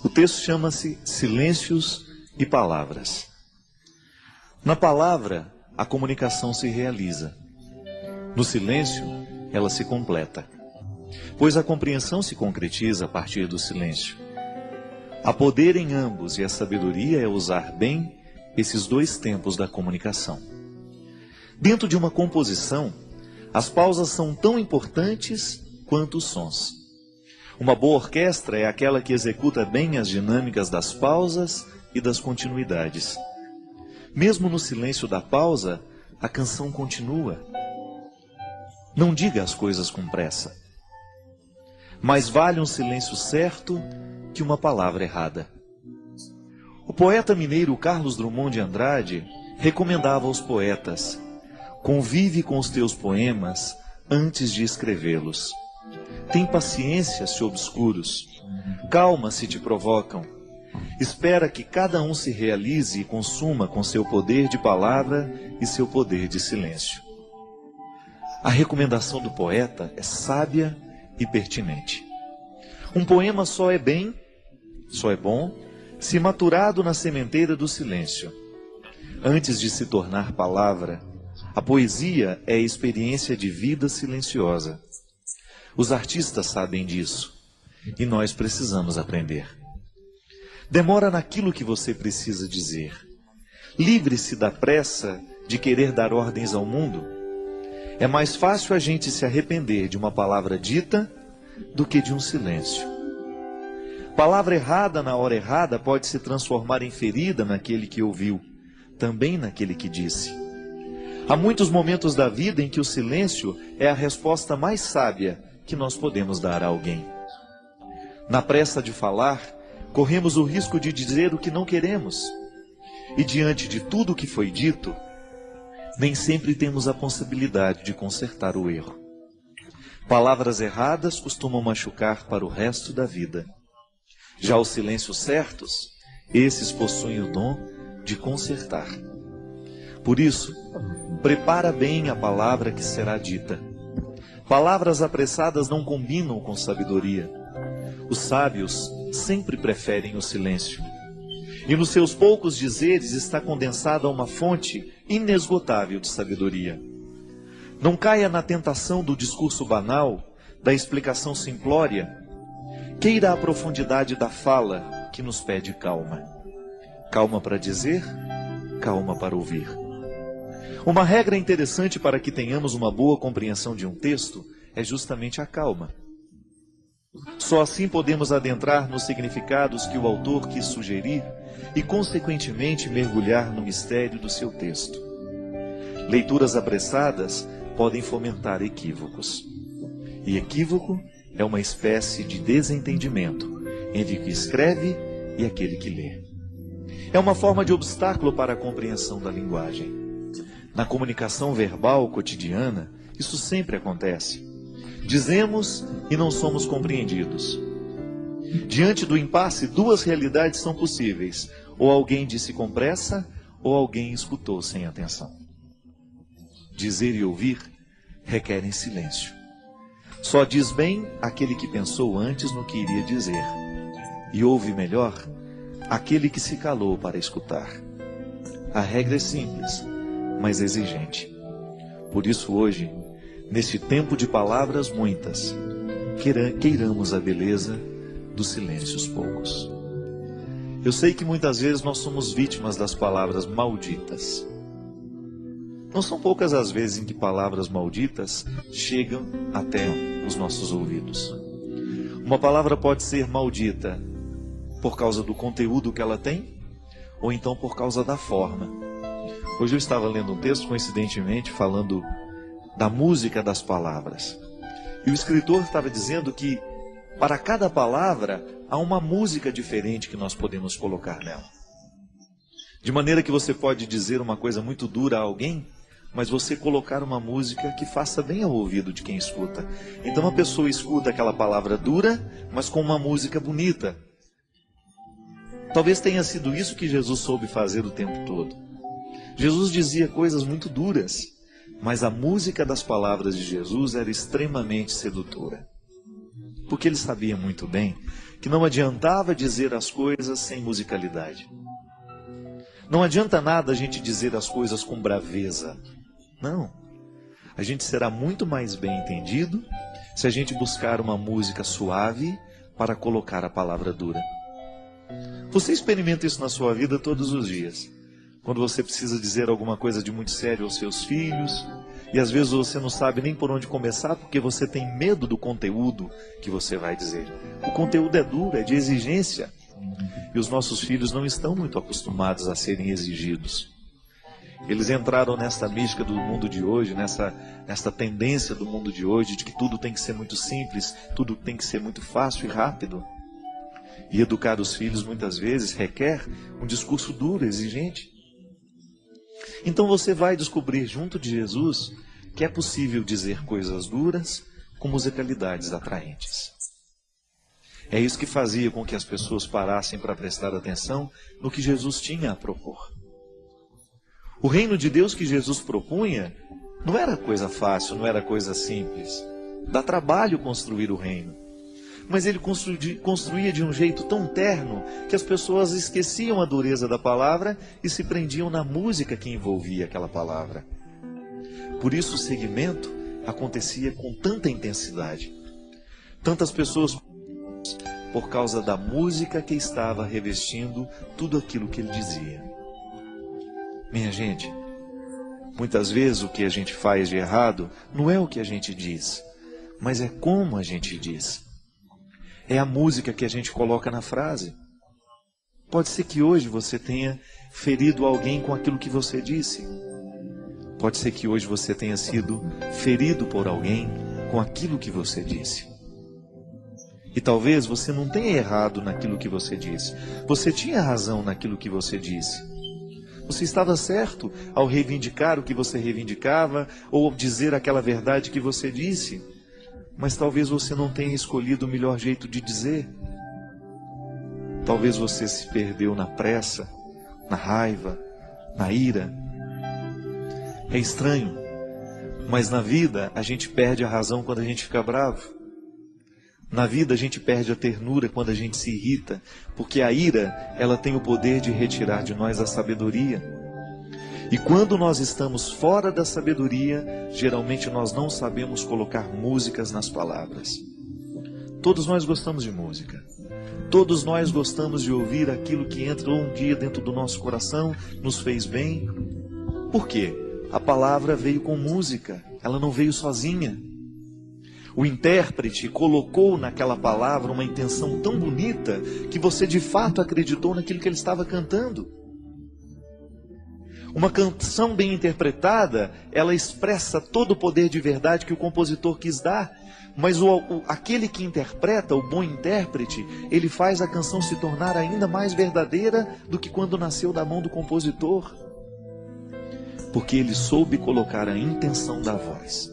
O texto chama-se Silêncios e Palavras. Na palavra, a comunicação se realiza. No silêncio, ela se completa. Pois a compreensão se concretiza a partir do silêncio. Há poder em ambos e a sabedoria é usar bem esses dois tempos da comunicação. Dentro de uma composição, as pausas são tão importantes quanto os sons. Uma boa orquestra é aquela que executa bem as dinâmicas das pausas e das continuidades. Mesmo no silêncio da pausa, a canção continua. Não diga as coisas com pressa. Mais vale um silêncio certo que uma palavra errada. O poeta mineiro Carlos Drummond de Andrade recomendava aos poetas: convive com os teus poemas antes de escrevê-los. Tem paciência se obscuros, calma se te provocam. Espera que cada um se realize e consuma com seu poder de palavra e seu poder de silêncio. A recomendação do poeta é sábia e pertinente. Um poema só é bom, se maturado na sementeira do silêncio. Antes de se tornar palavra, a poesia é experiência de vida silenciosa. Os artistas sabem disso, e nós precisamos aprender. Demora naquilo que você precisa dizer. Livre-se da pressa de querer dar ordens ao mundo. É mais fácil a gente se arrepender de uma palavra dita do que de um silêncio. Palavra errada na hora errada pode se transformar em ferida naquele que ouviu, também naquele que disse. Há muitos momentos da vida em que o silêncio é a resposta mais sábia que nós podemos dar a alguém. Na pressa de falar, corremos o risco de dizer o que não queremos. E diante de tudo o que foi dito, nem sempre temos a possibilidade de consertar o erro. Palavras erradas costumam machucar para o resto da vida. Já os silêncios certos, esses possuem o dom de consertar. Por isso, prepara bem a palavra que será dita. Palavras apressadas não combinam com sabedoria. Os sábios sempre preferem o silêncio. E nos seus poucos dizeres está condensada uma fonte inesgotável de sabedoria. Não caia na tentação do discurso banal, da explicação simplória. Queira a profundidade da fala que nos pede calma. Calma para dizer, calma para ouvir. Uma regra interessante para que tenhamos uma boa compreensão de um texto é justamente a calma. Só assim podemos adentrar nos significados que o autor quis sugerir e, consequentemente, mergulhar no mistério do seu texto. Leituras apressadas podem fomentar equívocos. E equívoco é uma espécie de desentendimento entre o que escreve e aquele que lê. É uma forma de obstáculo para a compreensão da linguagem. Na comunicação verbal cotidiana, isso sempre acontece. Dizemos e não somos compreendidos. Diante do impasse, duas realidades são possíveis. Ou alguém disse com pressa, ou alguém escutou sem atenção. Dizer e ouvir requerem silêncio. Só diz bem aquele que pensou antes no que iria dizer. E ouve melhor aquele que se calou para escutar. A regra é simples, mas exigente. Por isso hoje, neste tempo de palavras muitas, queiramos a beleza dos silêncios poucos. Eu sei que muitas vezes nós somos vítimas das palavras malditas. Não são poucas as vezes em que palavras malditas chegam até os nossos ouvidos. Uma palavra pode ser maldita por causa do conteúdo que ela tem, ou então por causa da forma. Hoje eu estava lendo um texto, coincidentemente, falando da música das palavras. E o escritor estava dizendo que para cada palavra há uma música diferente que nós podemos colocar nela. De maneira que você pode dizer uma coisa muito dura a alguém, mas você colocar uma música que faça bem ao ouvido de quem escuta. Então a pessoa escuta aquela palavra dura, mas com uma música bonita. Talvez tenha sido isso que Jesus soube fazer o tempo todo. Jesus dizia coisas muito duras, mas a música das palavras de Jesus era extremamente sedutora. Porque ele sabia muito bem que não adiantava dizer as coisas sem musicalidade. Não adianta nada a gente dizer as coisas com braveza. Não. A gente será muito mais bem entendido se a gente buscar uma música suave para colocar a palavra dura. Você experimenta isso na sua vida todos os dias. Quando você precisa dizer alguma coisa de muito sério aos seus filhos, e às vezes você não sabe nem por onde começar porque você tem medo do conteúdo que você vai dizer. O conteúdo é duro, é de exigência. E os nossos filhos não estão muito acostumados a serem exigidos. Eles entraram nessa mística do mundo de hoje, nessa tendência do mundo de hoje, de que tudo tem que ser muito simples, tudo tem que ser muito fácil e rápido. E educar os filhos muitas vezes requer um discurso duro, exigente. Então você vai descobrir junto de Jesus que é possível dizer coisas duras com musicalidades atraentes. É isso que fazia com que as pessoas parassem para prestar atenção no que Jesus tinha a propor. O reino de Deus que Jesus propunha não era coisa fácil, não era coisa simples. Dá trabalho construir o reino. Mas ele construía de um jeito tão terno que as pessoas esqueciam a dureza da palavra e se prendiam na música que envolvia aquela palavra. Por isso o seguimento acontecia com tanta intensidade. Tantas pessoas, por causa da música que estava revestindo tudo aquilo que ele dizia. Minha gente, muitas vezes o que a gente faz de errado não é o que a gente diz, mas é como a gente diz. É a música que a gente coloca na frase. Pode ser que hoje você tenha ferido alguém com aquilo que você disse. Pode ser que hoje você tenha sido ferido por alguém com aquilo que você disse. E talvez você não tenha errado naquilo que você disse. Você tinha razão naquilo que você disse. Você estava certo ao reivindicar o que você reivindicava ou dizer aquela verdade que você disse. Mas talvez você não tenha escolhido o melhor jeito de dizer. Talvez você se perdeu na pressa, na raiva, na ira. É estranho, mas na vida a gente perde a razão quando a gente fica bravo. Na vida a gente perde a ternura quando a gente se irrita, porque a ira, ela tem o poder de retirar de nós a sabedoria. E quando nós estamos fora da sabedoria, geralmente nós não sabemos colocar músicas nas palavras. Todos nós gostamos de música. Todos nós gostamos de ouvir aquilo que entrou um dia dentro do nosso coração, nos fez bem. Por quê? A palavra veio com música, ela não veio sozinha. O intérprete colocou naquela palavra uma intenção tão bonita que você de fato acreditou naquilo que ele estava cantando. Uma canção bem interpretada, ela expressa todo o poder de verdade que o compositor quis dar. Mas aquele que interpreta, o bom intérprete, ele faz a canção se tornar ainda mais verdadeira do que quando nasceu da mão do compositor. Porque ele soube colocar a intenção da voz.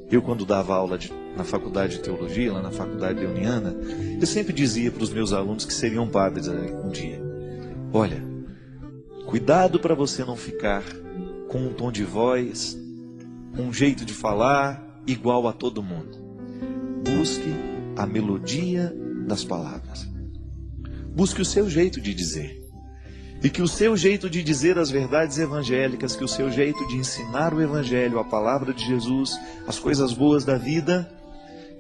Eu, quando dava aula na faculdade de teologia, lá na faculdade leoniana, eu sempre dizia para os meus alunos que seriam padres um dia: olha, cuidado para você não ficar com um tom de voz, um jeito de falar igual a todo mundo. Busque a melodia das palavras. Busque o seu jeito de dizer. E que o seu jeito de dizer as verdades evangélicas, que o seu jeito de ensinar o evangelho, a palavra de Jesus, as coisas boas da vida,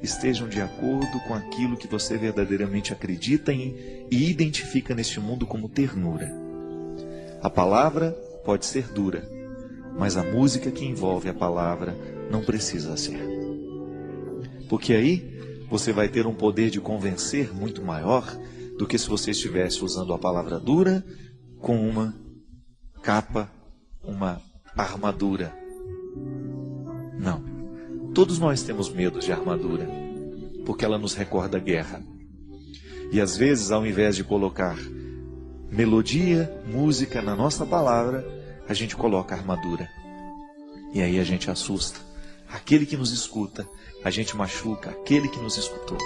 estejam de acordo com aquilo que você verdadeiramente acredita e identifica neste mundo como ternura. A palavra pode ser dura, mas a música que envolve a palavra não precisa ser. Porque aí você vai ter um poder de convencer muito maior do que se você estivesse usando a palavra dura com uma capa, uma armadura. Não. Todos nós temos medo de armadura, porque ela nos recorda a guerra. E às vezes, ao invés de colocar melodia, música na nossa palavra, a gente coloca armadura. E aí a gente assusta aquele que nos escuta, a gente machuca aquele que nos escutou.